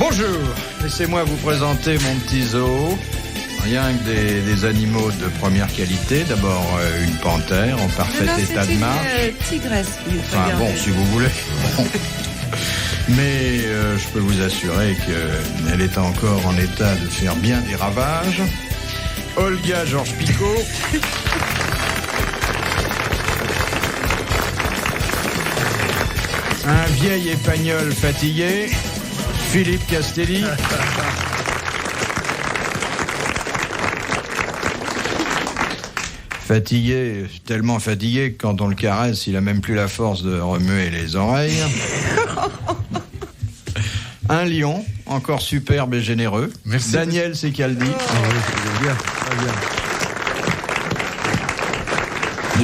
Bonjour, laissez-moi vous présenter mon petit zoo. Rien que des animaux de première qualité. D'abord une panthère en parfait état de marche. C'est une tigresse. Enfin bon, si vous voulez. Bon. Mais je peux vous assurer qu'elle est encore en état de faire bien des ravages. Olga Georges Picot. Un vieil épagnol fatigué, Philippe Castelli. Fatigué, tellement fatigué que quand on le caresse, il a même plus la force de remuer les oreilles. Un lion, encore superbe et généreux. Merci. Daniel Secaldi.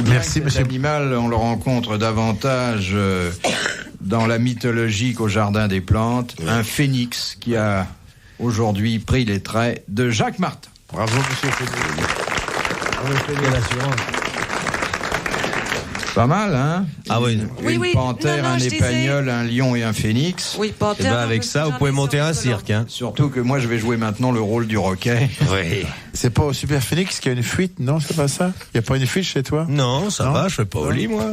Merci, Cet monsieur. animal, on le rencontre davantage dans la mythologie qu'au Jardin des Plantes. Un phénix qui a aujourd'hui pris les traits de Jacques Martin. Bravo, monsieur Fédé. Quelle assurance. Pas mal, hein? Ah oui. Une panthère, un épagnol, un lion et un phénix. Oui, Et panthère. avec ça, vous pouvez monter un cirque. Hein. Surtout que moi, je vais jouer maintenant le rôle du roquet. Oui. C'est pas au Super Phoenix qu'il y a une fuite, non? C'est pas ça? Il n'y a pas une fuite chez toi? Non, ça va, je fais pas au lit, moi.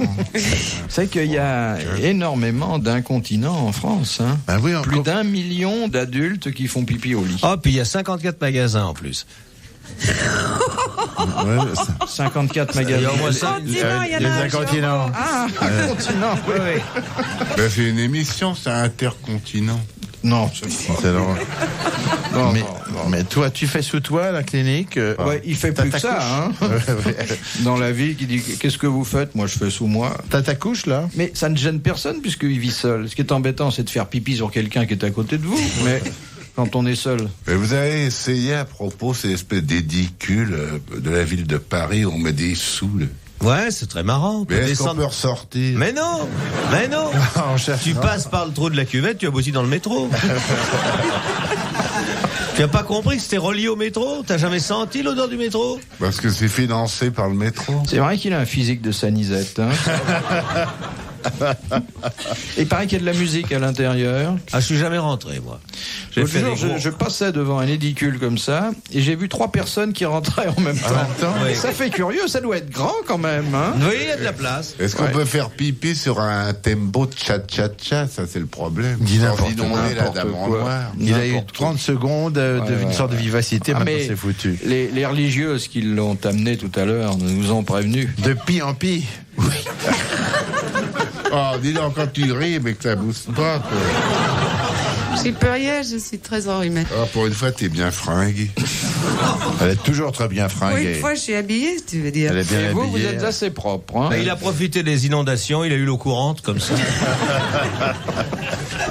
C'est qu'il y a énormément d'incontinents en France. Hein. Ben oui, Plus d'1 million d'adultes qui font pipi au lit. Ah, puis il y a 54 magasins en plus. Ouais, 54 Il y a magasins. au moins ça. Continent, il y en les a un incontinents. Ah, incontinent, oui. Ben, c'est une émission, c'est intercontinent. Non, c'est pas. C'est drôle. Non, mais, non. mais toi, tu fais sous toi la clinique? Ouais, il fait plus que ça, hein. Dans la vie, qui dit qu'est-ce que vous faites? Moi, je fais sous moi. T'as ta couche, là? Mais ça ne gêne personne puisqu'il vit seul. Ce qui est embêtant, c'est de faire pipi sur quelqu'un qui est à côté de vous. Mais quand on est seul. Mais vous avez essayé à propos ces espèces d'édicules de la ville de Paris où on met des sous. Là. Ouais, c'est très marrant. On peut Mais est-ce qu'on descendre. peut ressortir? Mais non. On cherche. Tu passes par le trou de la cuvette, tu vas aussi dans le métro. Tu n'as pas compris que c'était relié au métro? T'as jamais senti l'odeur du métro? Parce que c'est financé par le métro. C'est vrai qu'il a un physique de sanisette. Hein. Et il paraît qu'il y a de la musique à l'intérieur. Ah, je suis jamais rentré, moi. J'ai L'autre fait jour, des gros... je passais devant un édicule comme ça et j'ai vu 3 personnes qui rentraient en même temps. Oui. Ça fait curieux, ça doit être grand quand même. Hein. Oui, il y a de la place. Est-ce qu'on Ouais. peut faire pipi sur un tempo de cha-cha-cha? Ça, c'est le problème. Dis Sans n'importe inonder la n'importe dame en quoi. noir. Il a eu N'importe 30 secondes d'une sorte de vivacité, Ah, maintenant mais c'est foutu. les religieuses qui l'ont amené tout à l'heure nous ont prévenus. De pis en pis. Oh, dis donc, quand tu ris, mais que ça bouge pas, toi. Je peux rien, je suis très enrhumée. Oh, pour une fois, t'es bien fringué. Elle est toujours très bien Oui, fringuée. une fois, je suis habillée, tu veux dire. Elle est bien Et vous, habillée. vous êtes assez propre. Hein. Bah, il a profité des inondations, il a eu l'eau courante, comme ça.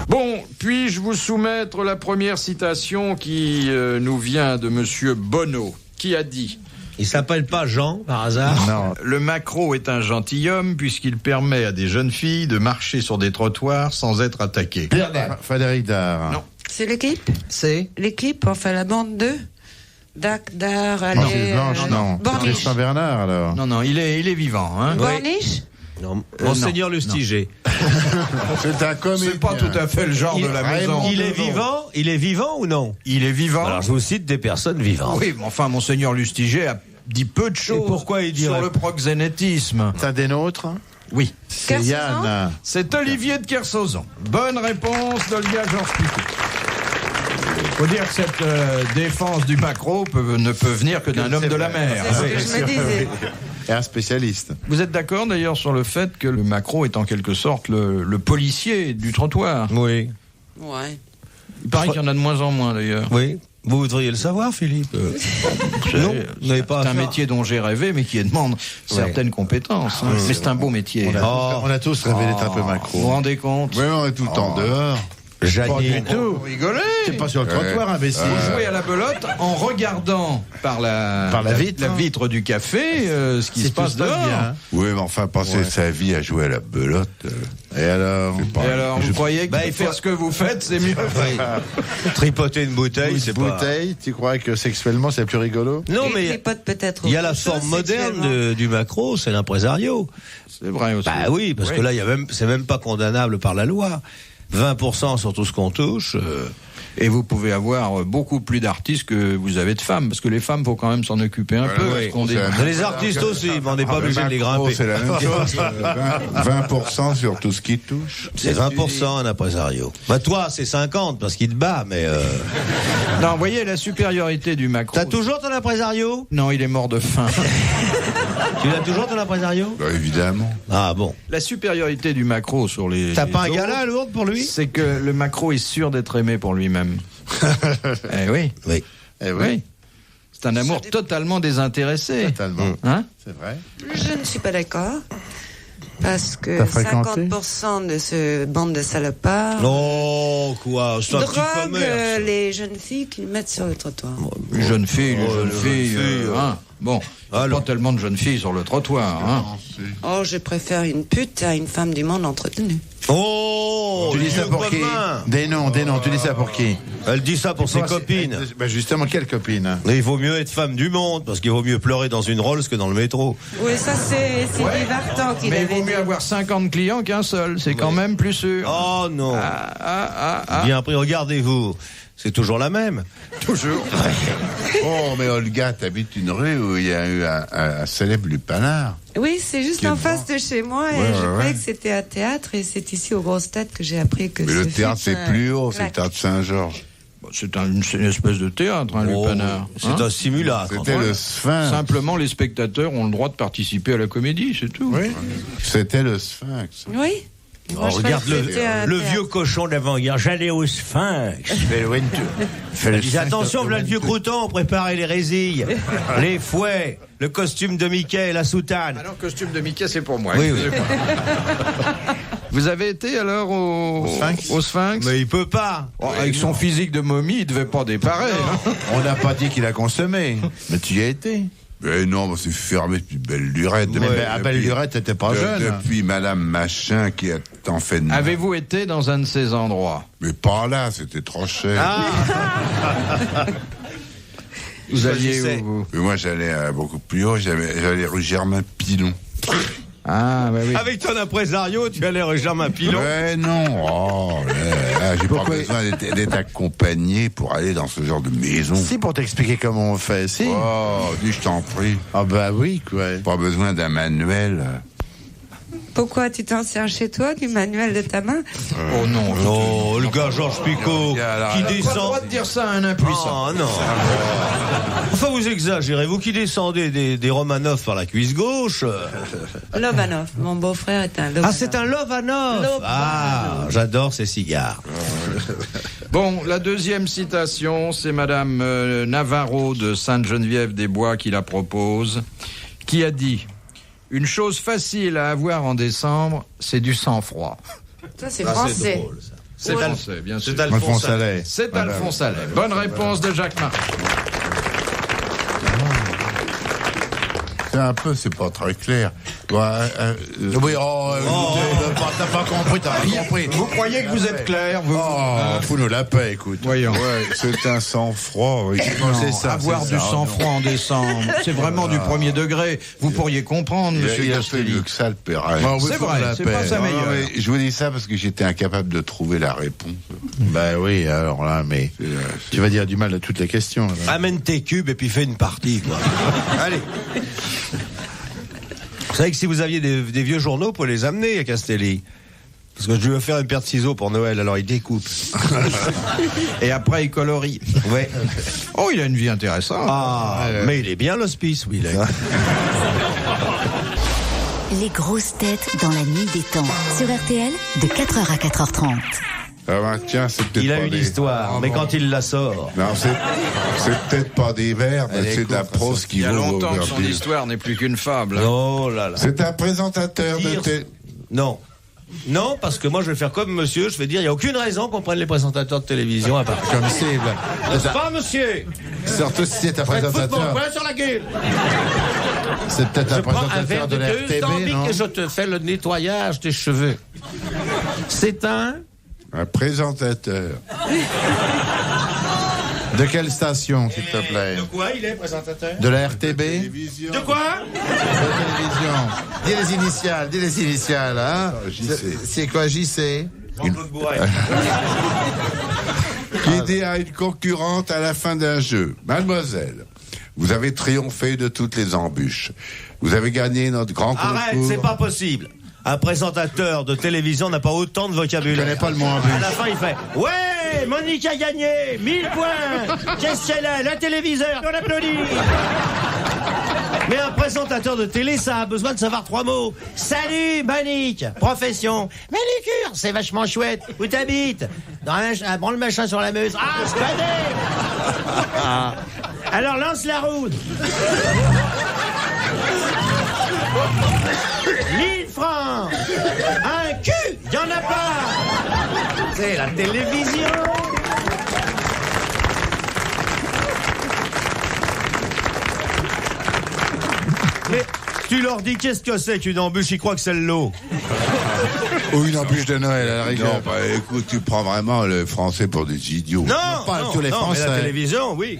Bon, puis-je vous soumettre la première citation qui nous vient de Monsieur Bonneau, qui a dit Il s'appelle pas Jean, par hasard? Non. « Le maquereau est un gentilhomme puisqu'il permet à des jeunes filles de marcher sur des trottoirs sans être attaquées. Frédéric Dard. Non. C'est l'équipe? C'est L'équipe, enfin la bande 2? Dar, allez. Marcel Blanche, non. Borniche. Tristan Bernard, alors. Non, non, il est vivant. Hein. Borniche? Non. Monseigneur Lustiger. C'est un comédien. C'est pas tout à fait le genre de la maison. Il est vivant ou non? Il est vivant. Alors, je vous cite des personnes vivantes. Oui, mais enfin, Monseigneur Lustiger a dit peu de choses pourquoi il dirait- sur le proxénétisme. C'est un des nôtres. Oui. C'est Kersozon. Yann. C'est Olivier de Kersauzon. Bonne réponse d'Olga Georges Picot. Faut dire que cette défense du maquereau ne peut venir que d'un homme de la mer. C'est ce que je me disais. Et un spécialiste. Vous êtes d'accord d'ailleurs sur le fait que le maquereau est en quelque sorte le policier du trottoir? Oui. Ouais. Il paraît qu'il y en a de moins en moins d'ailleurs. Oui. Vous voudriez le savoir, Philippe? Non, vous n'avez pas à C'est un faire. métier dont j'ai rêvé, mais qui demande certaines compétences. hein. Mais c'est un beau métier. On a tous rêvé d'être un peu Vous vous macro. rendez compte? Oui, on est tout le temps dehors. Pas du Janine. tout. Vous rigolez? C'est pas sur le trottoir, imbécile. Vous jouez à la belote en regardant par la vitre du café ce qui se passe dehors. bien. Oui, mais enfin, passer sa vie à jouer à la belote. Et alors? Et alors, vous croyez que Bah, il faut- faire ce que vous faites, c'est mieux? Tripoter une bouteille, Une c'est pas... bouteille, tu crois que sexuellement c'est plus rigolo? Non, Et mais les potes peut-être. il y a la autre chose, forme moderne sexuellement. du macro, c'est l'impresario. C'est vrai aussi. Bah oui, parce que là, c'est même pas condamnable par la loi. 20% sur tout ce qu'on touche. Et vous pouvez avoir beaucoup plus d'artistes que vous avez de femmes, parce que les femmes, faut quand même s'en occuper un peu. oui. Parce qu'on dit- Les artistes aussi, mais on n'est pas obligé de les grimper. C'est la même chose. 20% sur tout ce qui touche. C'est 20% un impresario. Bah toi, c'est 50 parce qu'il te bat, mais... Non, vous voyez la supériorité du macro. T'as toujours ton impresario? Non, il est mort de faim. Tu l'as toujours ton impresario? Bah, évidemment. Ah bon. La supériorité du macro sur les. T'as les pas un autres, gala à Lourdes pour lui? C'est que le macro est sûr d'être aimé pour lui-même. Eh oui. Oui. Eh oui, Oui. C'est un amour totalement désintéressé. totalement. Hein? C'est vrai. Je ne suis pas d'accord. Parce que T'as fréquenté 50% de ce bande de salopards Non, quoi, c'est un petit droguent commerce. les jeunes filles qu'ils mettent sur le trottoir. Une jeune fille, une Oh, jeune les fille. jeunes filles, Hein? Bon, Alors. pas tellement de jeunes filles sur le trottoir. Hein? Oh, je préfère une pute à une femme du monde entretenue. Oh, Tu dis ça Dieu pour qui? commun. Des noms, tu dis ça pour qui? Elle dit ça pour ses copines. Bah justement, quelle copine? Mais il vaut mieux être femme du monde, parce qu'il vaut mieux pleurer dans une Rolls que dans le métro. Oui, ça c'est Sylvie Vartan qui Mais il l'avait vaut dit. mieux avoir 50 clients qu'un seul. C'est quand même plus sûr. Oh non. Ah. Bien pris, regardez-vous. C'est toujours la même. Toujours. Oh, mais Olga, t'habites une rue où il y a eu un célèbre lupanard. Oui, c'est juste Qui est en face de chez moi et Ouais, je ouais, croyais ouais. que c'était à théâtre et c'est ici aux grosses têtes que j'ai appris que Mais le ce théâtre, fut c'est un plus haut, c'est le claque. théâtre Saint-Georges. C'est une espèce de théâtre, un Oh, lupanar. c'est Hein? un simulacre. C'était le Sphinx. Simplement, les spectateurs ont le droit de participer à la comédie, c'est tout. Oui. C'était le Sphinx. Oui. Oh, Moi, je regarde croyais que c'était un le théâtre. vieux cochon d'avant-guerre. J'allais au Sphinx. Il dit attention, voilà le vieux crouton, préparez les résilles, les fouets, le costume de Mickey et la soutane. Alors, costume de Mickey, c'est pour moi. Oui, oui. Excusez-moi. Vous avez été alors au Sphinx Mais Il peut pas. Oh, avec son physique de momie, il devait pas déparer. Hein. on n'a pas dit qu'il a consommé. Mais tu y as été. Mais non, c'est fermé depuis belle lurette. Mais à belle lurette, t'étais pas jeune. Depuis Madame Machin qui a tant fait de mal. Avez-vous été dans un de ces endroits? Mais pas là, c'était trop cher. Vous alliez choisissez. où vous? Mais moi, j'allais beaucoup plus haut, j'allais rue Germain Pilon. Ah, bah oui. Avec ton impresario, tu allais rue Germain Pilon. Ouais, non. Oh, là, j'ai pas besoin d'être accompagné pour aller dans ce genre de maison. Si, pour t'expliquer comment on fait, si. Oh, dis, je t'en prie. Ah bah oui, quoi. Pas besoin d'un manuel. Pourquoi tu t'en sers chez toi du manuel de ta main? Oh non. Oh, le gars Georges Picot qui Pas le descend. droit de dire ça à un impuissant. Oh non. Enfin, vous exagérez. Vous qui descendez des Romanov par la cuisse gauche. Lovanov. Mon beau-frère est un Lovanov. Ah, c'est un Lovanov. Lovanov. Ah, j'adore ces cigares. Bon, la deuxième citation, c'est Madame Navarro de Sainte-Geneviève-des-Bois qui la propose, qui a dit « Une chose facile à avoir en décembre, c'est du sang-froid. Ça, c'est français. drôle, ça. » C'est français, bien sûr. C'est Alphonse Allais. C'est Alphonse Allais. Bonne réponse de Jacques Martin. C'est un peu, c'est pas très clair. Oui, t'as pas compris, t'as rien compris. Vous croyez que vous êtes clair, vous? Oh, fous-nous la paix, écoute. Voyons. Ouais, c'est un sang-froid, oui. C'est ça, Avoir c'est du ça. sang-froid en décembre, c'est vraiment du premier degré. Vous pourriez comprendre, monsieur Il a fait Castelli. mieux que ça, le Perrin. Bon, oui, C'est fous-nous vrai, la c'est paix. pas sa Non, meilleure. mais je vous dis ça parce que j'étais incapable de trouver la réponse. Bah oui, alors là, mais C'est, tu vas dire du mal à toutes les questions. là. Amène tes cubes et puis fais une partie, quoi. Allez. Vous savez que si vous aviez des vieux journaux, vous pouvez les amener à Castelli. Parce que je vais faire une paire de ciseaux pour Noël, alors il découpe. Et après, il colorie. Ouais. Oh, il a une vie intéressante. Ah, mais il est bien l'hospice, oui. Là. Les grosses têtes dans la nuit des temps. Sur RTL, de 4h à 4h30. Ah ben, tiens, c'est peut-être Il a pas une des... histoire, mais quand il la sort... Non, c'est peut-être pas des vers, mais c'est de la prose qui Il y a vaut longtemps que son aujourd'hui. histoire n'est plus qu'une fable. Oh là là. C'est un présentateur de Dire- télé. Non. Non, parce que moi je vais faire comme monsieur, je vais dire, il n'y a aucune raison qu'on prenne les présentateurs de télévision à part. Comme cible. N'est-ce pas, monsieur? Surtout si c'est un Faites football, présentateur. voilà sur la gueule. C'est peut-être un Je prends un présentateur verre de de la deux, RTB, tandis non? que je te fais le nettoyage des cheveux. C'est un... Un présentateur. De quelle station, s'il te plaît? De quoi il est présentateur? De la RTB? De quoi? De télévision. Dis les initiales, hein? JC. C'est quoi, JC? Jean-Claude Bourret. qui dit à une concurrente à la fin d'un jeu, mademoiselle, vous avez triomphé de toutes les embûches. Vous avez gagné notre grand concours. Arrête, c'est pas possible. Un présentateur de télévision n'a pas autant de vocabulaire. Je connais pas le mot embûche. À la fin, il fait « Ouais, Monique a gagné 1000 points. Qu'est-ce qu'elle a? Le téléviseur, on applaudit !» Mais un présentateur de télé, ça a besoin de savoir 3 mots. Salut, Monique. Profession. Manicure, c'est vachement chouette. Où t'habites? Dans un branle machin sur la Meuse. Ah, je connais. Alors lance la roue. 1000 francs. Un cul, y en a pas. C'est la télévision. Mais tu leur dis qu'est-ce que c'est qu'une embûche, ils croient que c'est le lot. Ou une embûche de Noël, à la rigueur. Non, écoute, tu prends vraiment le français pour des idiots. Non, pas tous les mais Français. la télévision, oui.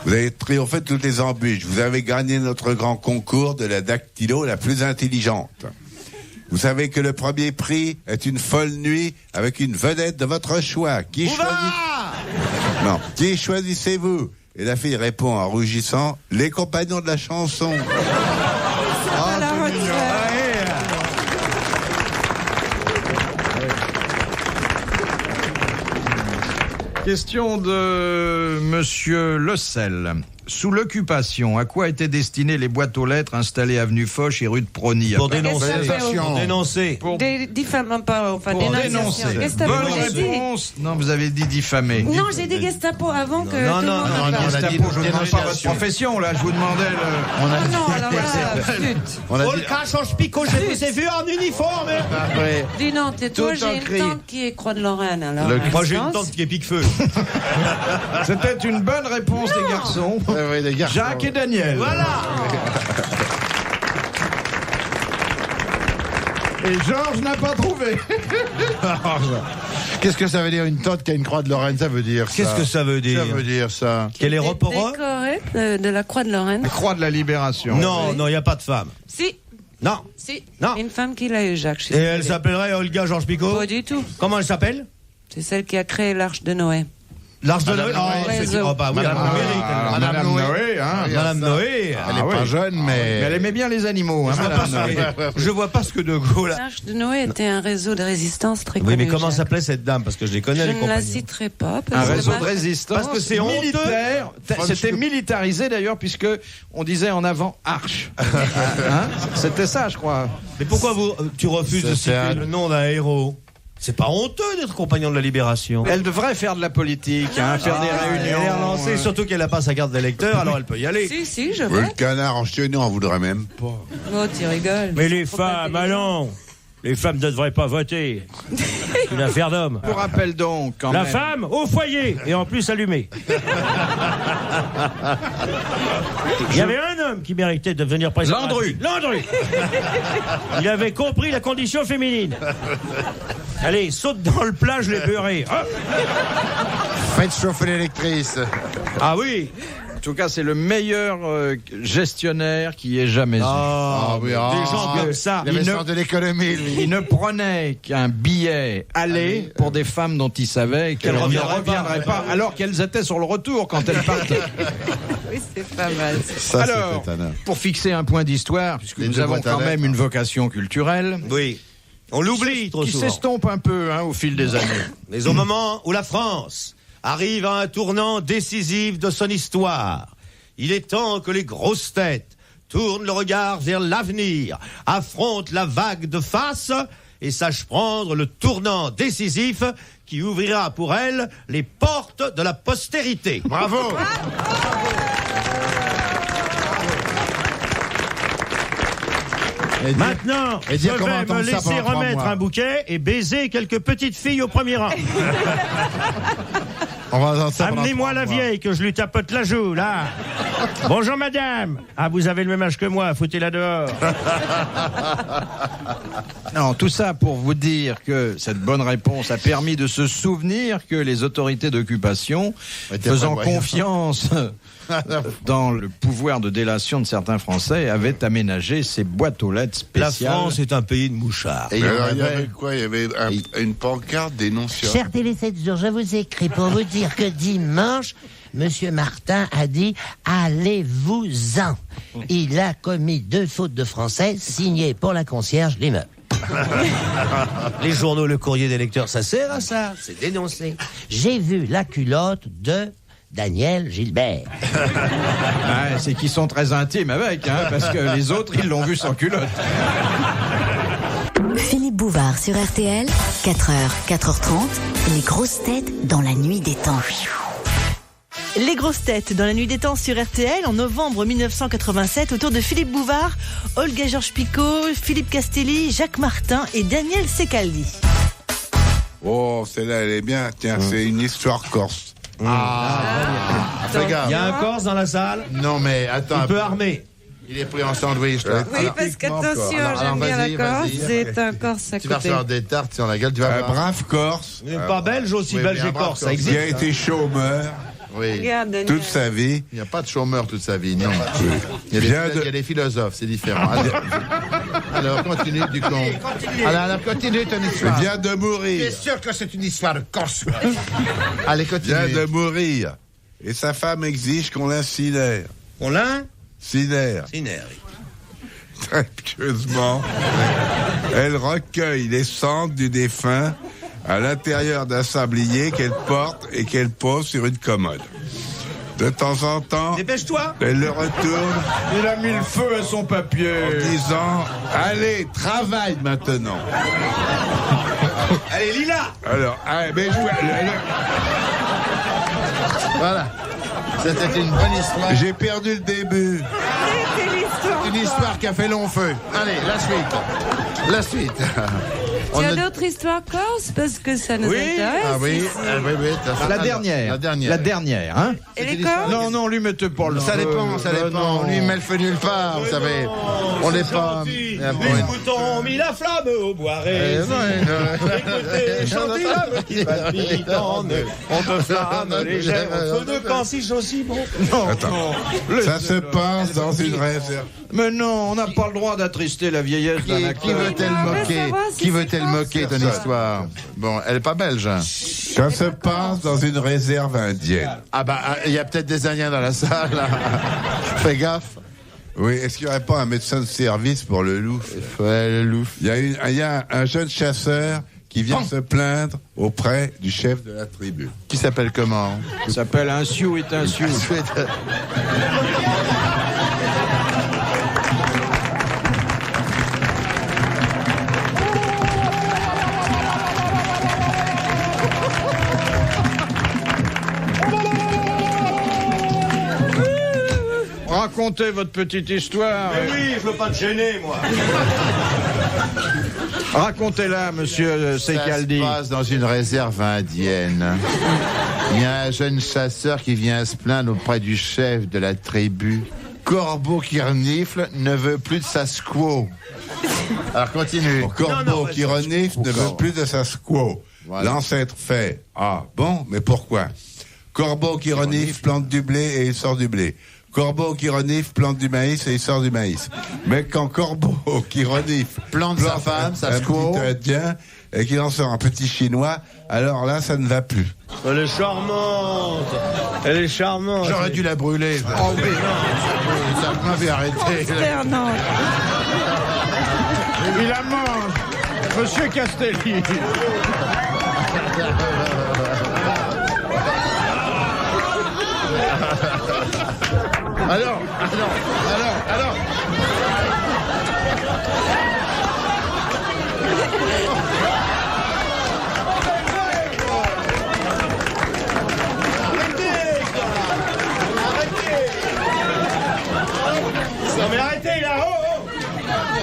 Vous avez triomphé de toutes les embûches. Vous avez gagné notre grand concours de la dactylo la plus intelligente. Vous savez que le premier prix est une folle nuit avec une vedette de votre choix. Qui choisissez-vous? Et la fille répond en rougissant, les compagnons de la chanson. À la retraite. Question de Monsieur Le Sel. Sous l'occupation, à quoi étaient destinées les boîtes aux lettres installées avenue Foch et rue de Prony? Pour dénoncer. Dénonciation. Pour dénoncer. Pour Diffamant, pas, enfin, pour dénonciation. dénoncer. Gestapo, Bonne j'ai dit. réponse. Non, vous avez dit diffamer. Non, j'ai dit Gestapo avant que Non, tout le non, monde non, en parle. Gestapo, je ne demande pas votre dénonciation. profession, là, je vous demandais le... On a Ah non, alors là, flûte. On a dit... Volcan change Pico, je vous ai vu en uniforme. Après, Dis non, tais-toi, Tout en j'ai cri. une tante qui est Croix de Lorraine. Alors, Moi j'ai une tante qui est pique-feu. C'était une bonne réponse des garçons. ouais, les garçons. Jacques et Daniel. Voilà. Et Georges n'a pas trouvé. Qu'est-ce que ça veut dire une tante qui a une croix de Lorraine? Ça veut dire ça. Qu'est-ce que ça veut dire? Ça veut dire ça. Qu'elle est reporée? décorée de la Croix de Lorraine. Croix de la Libération. Non, non, il n'y a pas de femme. Si, Non. si. Non. Une femme qui l'a eu, Jacques. je suis Et désolée. elle s'appellerait Olga Georges Picot? Pas du tout. Comment elle s'appelle? C'est celle qui a créé l'Arche de Noé. L'Arche de Madame Noé? Noé. C'est oh, bah oui, Madame elle Noé. mérite, elle. Alors, Madame Noé, hein. Madame Noé. Elle est oui. pas jeune, Mais elle mais... aimait bien les animaux, hein, Madame Noé. Je vois pas ce que De Gaulle a... L'Arche de Noé était un réseau de résistance très Oui, connu. mais comment Jacques. s'appelait cette dame? Parce que je les connais, Je les ne la compagnons. citerai pas. Un Parce que réseau moi- de résistance. Parce que c'est honteux. militaire. C'était militarisé d'ailleurs, puisque on disait en avant Arche. Hein, c'était ça, je crois. Mais pourquoi tu refuses de C'est citer un- le nom d'un héros? C'est pas honteux d'être compagnon de la Libération. Elle devrait faire de la politique, hein, faire des réunions. Elle est relancée, surtout qu'elle n'a pas sa carte d'électeur, alors elle peut y aller. Si, si, je Le vais. canard enchaîné, on voudrait même pas. Oh, tu rigoles. Mais les Faut pas femmes, intelligent. allons. Les femmes ne devraient pas voter. C'est une affaire d'homme. Je vous rappelle donc, quand La même. femme au foyer et en plus allumée. Il y avait un homme qui méritait de devenir président. Landru. Landru. Il avait compris la condition féminine. Allez, saute dans le plat, je l'ai beurré. Hop. Faites chauffer l'électrice. Ah oui. En tout cas, c'est le meilleur gestionnaire qui ait jamais eu. Ah oui, Des gens comme ça. Il avait Il ne- sens de l'économie, lui. Il ne prenait qu'un billet aller pour des femmes dont il savait qu'elles ne reviendraient reviendraient pas. pas, alors qu'elles étaient sur le retour quand elles partaient. Oui, c'est pas mal. Ça, Alors, c'est étonnant. pour fixer un point d'histoire, puisque Les nous deux avons boîtes à quand lettres. même une vocation culturelle, Oui. On l'oublie trop qui souvent. s'estompe un peu hein, au fil des années. Mais au moment où la France arrive à un tournant décisif de son histoire, il est temps que les grosses têtes tournent le regard vers l'avenir, affrontent la vague de face et sachent prendre le tournant décisif qui ouvrira pour elles les portes de la postérité. Bravo. Et dire- Maintenant, Et je dire qu'on va vais me entendre ça laisser pendant 3 remettre mois. un bouquet et baiser quelques petites filles au premier rang. On va entendre ça pendant Amenez-moi 3 la mois. vieille que je lui tapote la joue, là. Bonjour madame. Ah, vous avez le même âge que moi, foutez-la dehors. Non, tout ça pour vous dire que cette bonne réponse a permis de se souvenir que les autorités d'occupation, faisant confiance dans le pouvoir de délation de certains Français, avaient aménagé ces boîtes aux lettres La spéciales. France est un pays de mouchards. Et alors, il y avait quoi? Il y avait une pancarte dénonçant. Cher Télé 7 jours, je vous écris pour vous dire que dimanche, Monsieur Martin a dit « Allez-vous-en ». Il a commis 2 fautes de français signées pour la concierge l'immeuble. Les journaux, le courrier des lecteurs, ça sert à ça. C'est dénoncé. J'ai vu la culotte de Daniel Gilbert. Ouais, c'est qu'ils sont très intimes avec, hein, parce que les autres, ils l'ont vu sans culotte. Philippe Bouvard sur RTL, 4h, 4h30, les grosses têtes dans la nuit des temps. Les grosses têtes dans la nuit des temps sur RTL en novembre 1987 autour de Philippe Bouvard, Olga Georges-Picot, Philippe Castelli, Jacques Martin et Daniel Secaldi. Oh, celle-là, elle est bien. Tiens, c'est une histoire corse. Fais gaffe. Il y a un Corse dans la salle. Non, mais attends. Un peu armé. Il est pris en sandwich, là. Oui, parce qu'attention, j'aime bien la Corse, c'est un Corse à Tu vas côté. faire des tartes sur la gueule, tu vas Un voir. brave Corse Pas belge aussi, oui, belge mais un et brave corse, ça Corse. existe. qui a été chômeur Oui. Regarde, Daniel. toute sa vie. Il n'y a pas de chômeur toute sa vie, non. Il y a Viens des, de- il y a des philosophes, c'est différent. Alors, continue, du con. Alors, continue ton histoire. Vient de mourir. sûr que c'est une histoire de Corse. Allez, continue. Vient de mourir. Et sa femme exige qu'on l'incinère. On l'a Cinère. Très pieusement, elle recueille les cendres du défunt à l'intérieur d'un sablier qu'elle porte et qu'elle pose sur une commode. De temps en temps, Dépêche-toi. elle le retourne Il a mis le feu à son papier. en disant « Allez, travaille maintenant !» Allez, Lila. Alors, mais Voilà. C'était une bonne histoire. j'ai perdu le début. C'est l'histoire. Une histoire qui a fait long feu. Allez, la suite. La suite. Tu as d'autres histoires corse parce que ça nous intéresse. Ah oui, ici. La dernière. La dernière. La dernière, hein. Et les corses? Non, non, lui mettez pas le Ça feu. dépend, ça dépend. non. Lui, il met le feu nulle part, vous savez. On n'est pas. Les boutons ont mis la flamme au boiret. Écoutez, chantez l'âme qui palpite en eux. On te flamme légère, au feu de camp si chaud si bon. Ça se passe dans une réserve. Mais non, on n'a pas le droit d'attrister la vieillesse d'un Qui acteur. veut-elle On veut moquer savoir si Qui c'est veut-elle corse. moquer ton histoire Bon, elle est pas belge. Ça se passe dans une réserve indienne. Ah bah, il y a peut-être des Indiens dans la salle. Là. Fais gaffe. Oui, est-ce qu'il n'y aurait pas un médecin de service pour le loup? Ouais, le loup. Il y a un jeune chasseur qui vient se plaindre auprès du chef de la tribu. Qui s'appelle comment Ça s'appelle un sioux est un sioux. Racontez votre petite histoire. Oui, je veux pas te gêner, moi. Racontez-la, monsieur Ça Secaldi. se passe dans une réserve indienne. Il y a un jeune chasseur qui vient se plaindre auprès du chef de la tribu. Corbeau qui renifle ne veut plus de sa squaw. Alors continue. Corbeau qui renifle ne veut plus de sa squaw. Voilà. L'ancêtre fait « Ah, bon, mais pourquoi ?» Corbeau qui renifle plante du blé et il sort du blé. Corbeau qui renifle plante du maïs et il sort du maïs. Mais quand Corbeau qui renifle Plante sa femme, sa un squaw. petit Indien et qu'il en sort un petit chinois, alors là, ça ne va plus. Elle est charmante. Elle est charmante. J'aurais dû la brûler. Oh oui, non. Ça m'avait arrêté. Fernand. Il la mange. Monsieur Castelli. Alors. Non mais arrêtez là, oh, oh.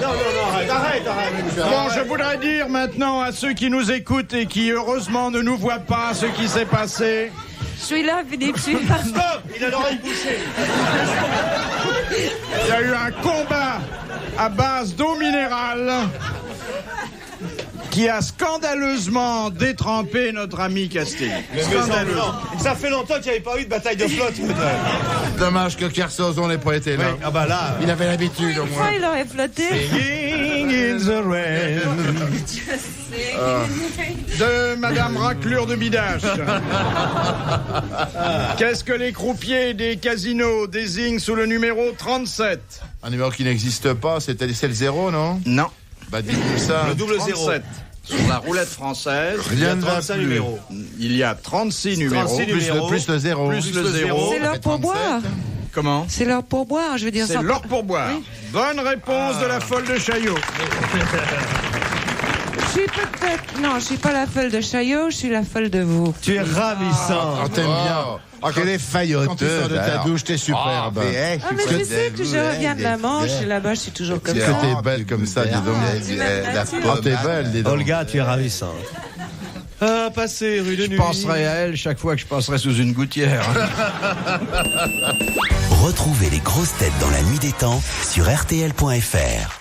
Non, arrête. Bon, je voudrais dire maintenant à ceux qui nous écoutent et qui heureusement ne nous voient pas ce qui s'est passé. Je suis là, Philippe, je suis là. Stop, il a l'oreille bouchée. Il y a eu un combat à base d'eau minérale qui a scandaleusement détrempé notre ami Castelli. Scandaleux. Ça fait longtemps qu'il n'y avait pas eu de bataille de flotte. Dommage que Kersozon n'ait pas été là. Oui, ah bah là. Il avait l'habitude au Une moins. fois, il aurait flotté. In the rain. De Madame Raclure de Bidache. Qu'est-ce que les croupiers des casinos désignent sous le numéro 37? Un numéro qui n'existe pas, c'est le 0, non? Non. Bah dites-nous ça. Le double zéro. 37. Sur la roulette française, Rien ne va 35 plus. numéros. il y a 36 numéros. 36 Plus numéros. plus le 0. Plus le zéro. C'est l'heure pour boire. Comment? C'est l'heure pour boire, je veux dire C'est ça. l'or pour boire. Oui. Bonne réponse de la folle de Chaillot. Je suis peut-être... Non, je suis pas la folle de Chaillot, je suis la folle de vous. Tu es ravissant. On t'aime bien. Quelle est failloteuse. Quand tu sors de ta alors. douche, t'es superbe. Ah, mais je sais que je reviens de la Manche et là-bas, je suis toujours comme Que ça. t'es belle comme ça, dis donc. La Oh, t'es belle, dis donc. Olga, tu es ravissante. Ah, passer rue de Je nuit. penserai à elle chaque fois que je passerai sous une gouttière. Retrouvez les grosses têtes dans la nuit des temps sur RTL.fr.